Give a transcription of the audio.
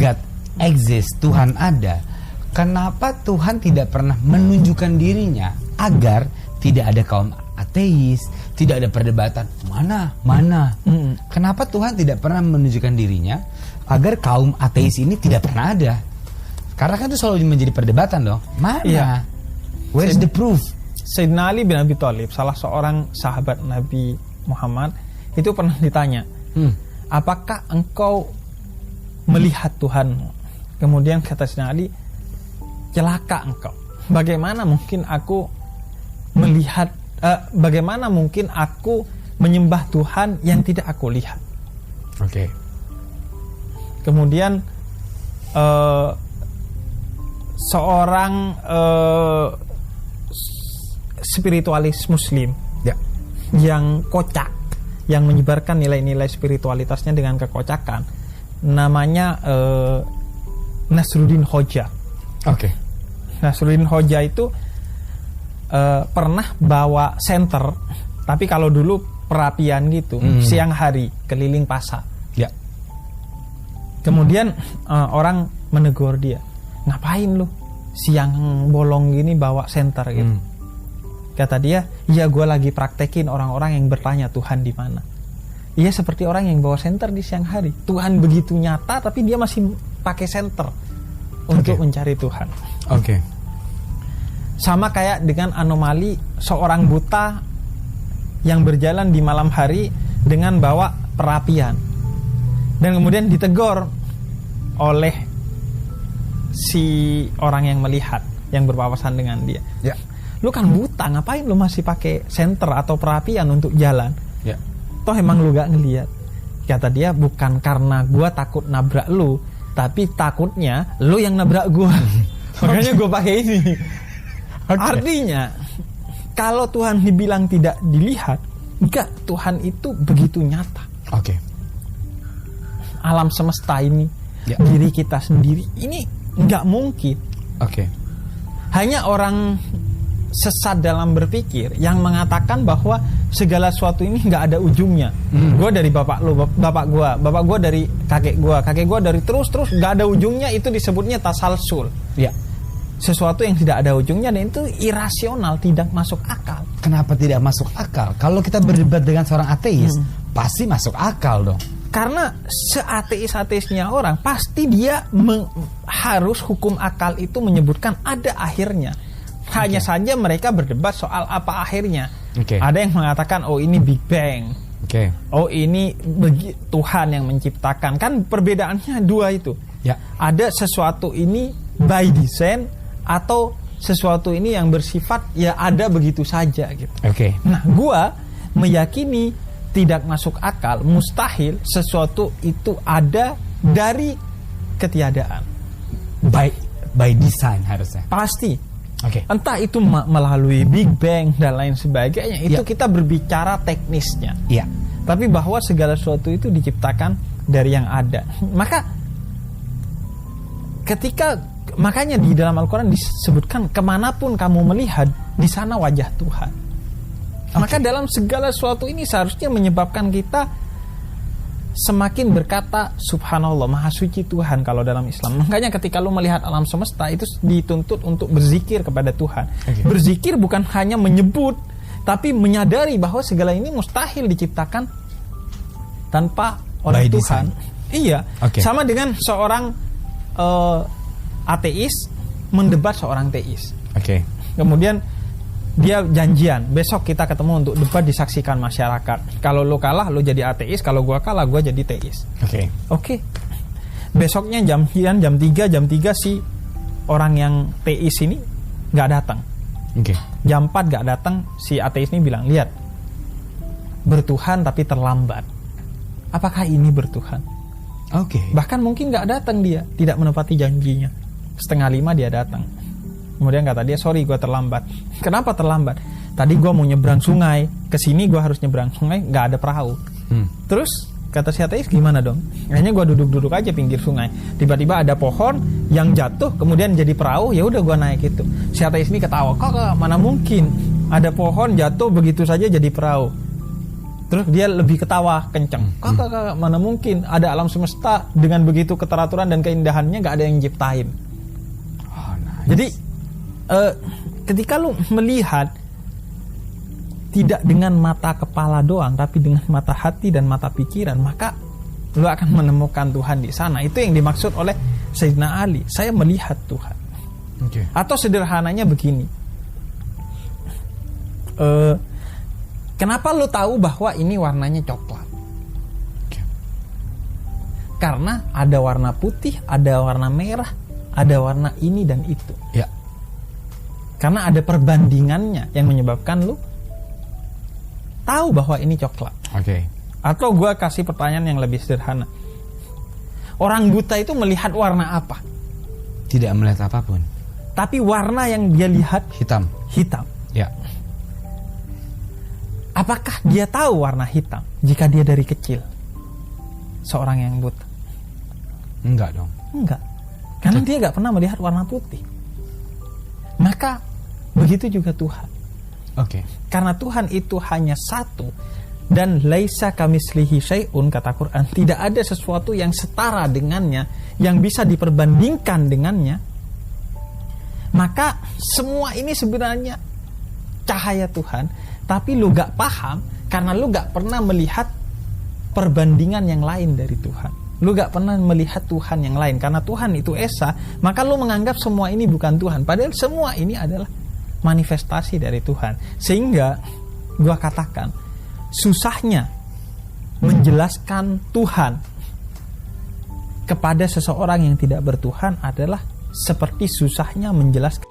God exists, Tuhan ada. Kenapa Tuhan tidak pernah menunjukkan dirinya agar tidak ada kaum ateis, tidak ada perdebatan mana? Kenapa Tuhan tidak pernah menunjukkan dirinya agar kaum ateis ini tidak pernah ada? Karena kan itu selalu menjadi perdebatan dong. Mana? Iya. Where is the proof? Sayyidina Ali bin Abi Thalib, salah seorang sahabat Nabi Muhammad, itu pernah ditanya, apakah engkau melihat Tuhanmu? Kemudian kata Sayyidina Ali, celaka engkau. Bagaimana mungkin aku melihat, bagaimana mungkin aku menyembah Tuhan yang tidak aku lihat? Oke. Kemudian seorang spiritualis Muslim yang kocak, yang menyebarkan nilai-nilai spiritualitasnya dengan kekocakan, namanya Nasruddin Hoja. Oke. Nasruddin Hoja itu pernah bawa senter, tapi kalau dulu perapian gitu, siang hari keliling pasar. Ya. Kemudian orang menegur dia, ngapain lu siang bolong gini bawa senter gitu? Kata dia, ya gue lagi praktekin orang-orang yang bertanya Tuhan di mana. Iya, seperti orang yang bawa senter di siang hari. Tuhan begitu nyata, tapi dia masih pakai senter untuk mencari Tuhan. Oke. Sama kayak dengan anomali seorang buta yang berjalan di malam hari dengan bawa perapian, dan kemudian ditegur oleh si orang yang melihat, yang berpapasan dengan dia. Ya. Lu kan buta, ngapain lu masih pakai senter atau perapian untuk jalan? Ya. Toh emang lu gak ngeliat. Kata dia, bukan karena gua takut nabrak lu, tapi takutnya lu yang nabrak gua. Makanya gua pakai ini. Artinya, kalau Tuhan dibilang tidak dilihat, enggak, Tuhan itu begitu nyata. Oke. Alam semesta ini, diri kita sendiri, ini enggak mungkin. Oke. Hanya orang sesat dalam berpikir yang mengatakan bahwa segala sesuatu ini nggak ada ujungnya. Gue dari bapak lu, bapak gue dari kakek gue dari terus nggak ada ujungnya, itu disebutnya tasalsul. Ya. Sesuatu yang tidak ada ujungnya, dan itu irasional, tidak masuk akal. Kenapa tidak masuk akal? Kalau kita berdebat dengan seorang ateis, pasti masuk akal dong. Karena seateis-ateisnya orang, pasti dia harus hukum akal itu menyebutkan ada akhirnya. Hanya saja mereka berdebat soal apa akhirnya. Ada yang mengatakan, oh ini Big Bang. Oh ini Tuhan yang menciptakan. Kan perbedaannya dua itu. Ya. Ada sesuatu ini by design, atau sesuatu ini yang bersifat ya ada begitu saja gitu. Nah, gua meyakini tidak masuk akal, mustahil sesuatu itu ada dari ketiadaan. By design harusnya. Pasti. Entah itu melalui Big Bang dan lain sebagainya, itu kita berbicara teknisnya. Tapi bahwa segala sesuatu itu diciptakan dari yang ada. Makanya di dalam Al-Quran disebutkan, kemanapun kamu melihat, di sana wajah Tuhan. Maka dalam segala sesuatu ini seharusnya menyebabkan kita semakin berkata subhanallah, maha suci Tuhan kalau dalam Islam. Makanya ketika lu melihat alam semesta, itu dituntut untuk berzikir kepada Tuhan. Berzikir bukan hanya menyebut, tapi menyadari bahwa segala ini mustahil diciptakan tanpa oleh Tuhan. Iya. Sama dengan seorang ateis mendebat seorang teis. Kemudian dia janjian, besok kita ketemu untuk debat, disaksikan masyarakat. Kalau lo kalah, lo jadi ateis. Kalau gua kalah, gua jadi teis. Besoknya jam 3 si orang yang teis ini gak datang. Jam 4 gak datang, si ateis ini bilang, lihat, bertuhan tapi terlambat. Apakah ini bertuhan? Bahkan mungkin gak datang dia, tidak menepati janjinya. 4:30 dia datang. Kemudian kata dia, sorry gue terlambat. Kenapa terlambat? Tadi gue mau nyebrang sungai, kesini gue harus nyebrang sungai, gak ada perahu. Terus kata si ateis, gimana dong? Akhirnya gue duduk-duduk aja pinggir sungai. Tiba-tiba ada pohon yang jatuh, kemudian jadi perahu. Ya udah gue naik itu. Si ateis ini ketawa, kok mana mungkin? Ada pohon jatuh begitu saja jadi perahu. Terus dia lebih ketawa kenceng. Kakak, mana mungkin ada alam semesta dengan begitu keteraturan dan keindahannya gak ada yang ciptain. Nice. Jadi ketika lu melihat tidak dengan mata kepala doang, tapi dengan mata hati dan mata pikiran, maka lu akan menemukan Tuhan di sana. Itu yang dimaksud oleh Sayyidina Ali. Saya melihat Tuhan. Okay. Atau sederhananya begini. Kenapa lu tahu bahwa ini warnanya coklat? Okay. Karena ada warna putih, ada warna merah, ada warna ini dan itu. Ya. Karena ada perbandingannya yang menyebabkan lu tahu bahwa ini coklat. Oke. Atau gue kasih pertanyaan yang lebih sederhana. Orang buta itu melihat warna apa? Tidak melihat apapun. Tapi warna yang dia lihat Hitam. hitam. Ya. Apakah dia tahu warna hitam jika dia dari kecil seorang yang buta? Enggak dong. Enggak. Karena dia gak pernah melihat warna putih. Maka begitu juga Tuhan. Oke. Karena Tuhan itu hanya satu dan laisa kamislihi syai'un, kata Quran, tidak ada sesuatu yang setara dengannya, yang bisa diperbandingkan dengannya. Maka semua ini sebenarnya cahaya Tuhan, tapi lu gak paham karena lu gak pernah melihat perbandingan yang lain dari Tuhan. Lu gak pernah melihat Tuhan yang lain. Karena Tuhan itu Esa, maka lu menganggap semua ini bukan Tuhan. Padahal semua ini adalah manifestasi dari Tuhan. Sehingga gua katakan, susahnya menjelaskan Tuhan kepada seseorang yang tidak bertuhan adalah seperti susahnya menjelaskan